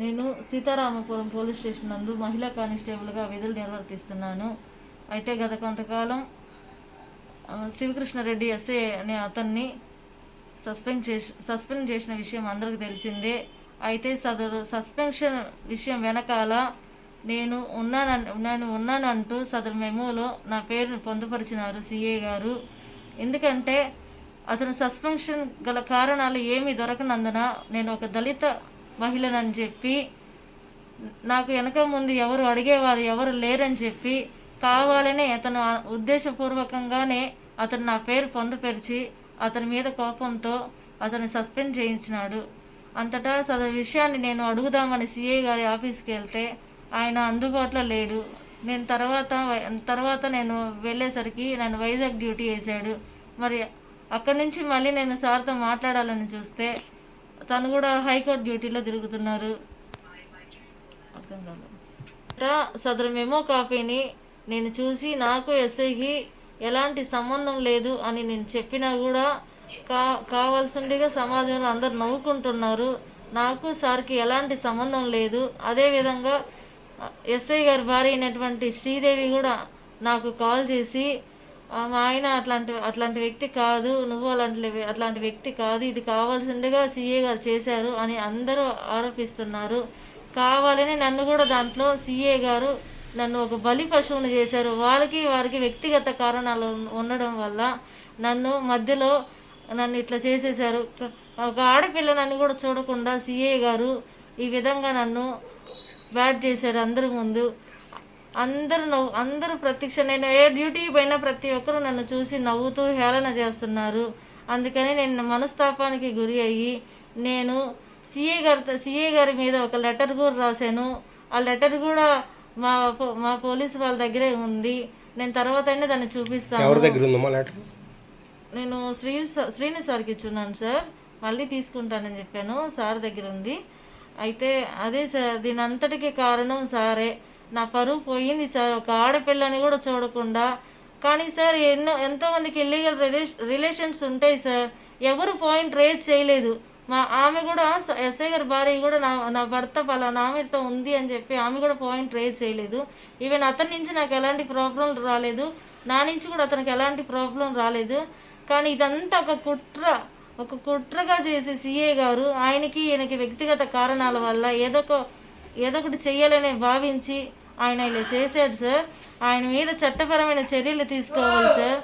నేను Sitaramapuram police station నందు మహిళా కానిస్టేబుల్గా విధులు నిర్వర్తిస్తున్నాను. అయితే గత కొంతకాలం శివకృష్ణారెడ్డి ఎస్ఐ అనే అతన్ని సస్పెండ్ చేసిన విషయం అందరికీ తెలిసిందే. అయితే సదరు సస్పెన్షన్ విషయం వెనకాల నేను ఉన్నానంటూ సదరు మెమోలో నా పేరును పొందుపరిచినారు సిఐ గారు. ఎందుకంటే అతను సస్పెన్షన్ గల కారణాలు ఏమీ దొరకనందున నేను ఒక దళిత మహిళనని చెప్పి, నాకు వెనక ముందు ఎవరు అడిగేవారు ఎవరు లేరని చెప్పి కావాలనే అతను ఉద్దేశపూర్వకంగానే అతను నా పేరు పొందుపరిచి అతని మీద కోపంతో అతన్ని సస్పెండ్ చేయించినాడు. అంతటా సదరు విషయాన్ని నేను అడుగుదామని సిఐ గారి ఆఫీస్కి వెళ్తే ఆయన అందుబాటులో లేడు. నేను తర్వాత నేను వెళ్ళేసరికి నన్ను వైజాగ్ డ్యూటీ వేశాడు. మరి అక్కడి నుంచి మళ్ళీ నేను సార్తో మాట్లాడాలని చూస్తే తను కూడా హైకోర్టు డ్యూటీలో తిరుగుతున్నారు. అర్థం కాదు. సదరు మెమో కాపీని నేను చూసి నాకు ఎస్ఐకి ఎలాంటి సంబంధం లేదు అని నేను చెప్పినా కూడా కావాల్సిందిగా సమాజంలో అందరు నవ్వుకుంటున్నారు. నాకు సార్కి ఎలాంటి సంబంధం లేదు. అదేవిధంగా ఎస్ఐ గారి భార్య అయినటువంటి శ్రీదేవి కూడా నాకు కాల్ చేసి, మా ఆయన అట్లాంటి వ్యక్తి కాదు, నువ్వు అట్లాంటి వ్యక్తి కాదు, ఇది కావాల్సిందిగా సిఏ గారు చేశారు అని అందరూ ఆరోపిస్తున్నారు. కావాలని నన్ను కూడా దాంట్లో సిఏ గారు నన్ను ఒక బలి పశువుని చేశారు. వారికి వ్యక్తిగత కారణాలు ఉండడం వల్ల మధ్యలో నన్ను ఇట్లా చేసేశారు. ఒక ఆడపిల్లనని కూడా చూడకుండా సిఏ గారు ఈ విధంగా నన్ను బ్యాట్ చేశారు అందరి ముందు. అందరూ నేను ఏ డ్యూటీకి పోయినా ప్రతి ఒక్కరూ నన్ను చూసి నవ్వుతూ హేళన చేస్తున్నారు. అందుకని నేను మనస్తాపానికి గురి అయ్యి నేను సిఏ గారి మీద ఒక లెటర్ కూడా రాశాను. ఆ లెటర్ కూడా మా పోలీసు వాళ్ళ దగ్గరే ఉంది. నేను తర్వాత అయినా దాన్ని చూపిస్తాను. నేను శ్రీని సార్కి ఇచ్చున్నాను సార్, మళ్ళీ తీసుకుంటానని చెప్పాను. సార్ దగ్గర ఉంది. అయితే అదే సార్, దీని అంతటికీ కారణం సారే. నా పరువు పోయింది సార్, ఒక ఆడపిల్లని కూడా చూడకుండా. కానీ సార్ ఎంతోమందికి ఇల్లీగల్ రిలేషన్స్ ఉంటాయి సార్, ఎవరు పాయింట్ రేజ్ చేయలేదు. ఆమె కూడా ఎస్ఐ గారి భార్య కూడా నా భర్త పలానా ఆమెతో ఉంది అని చెప్పి ఆమె కూడా పాయింట్ రేజ్ చేయలేదు. ఈవెన్ అతని నుంచి నాకు ఎలాంటి ప్రాబ్లం రాలేదు, నా నుంచి కూడా అతనికి ఎలాంటి ప్రాబ్లం రాలేదు. కానీ ఇదంతా ఒక కుట్రగా చేసే సిఏ గారు ఈయనకి వ్యక్తిగత కారణాల వల్ల ఏదో ఒకటి చెయ్యాలని భావించి ఆయన ఇలా చేశాడు సార్. ఆయన మీద చట్టపరమైన చర్యలు తీసుకోవాలి సార్.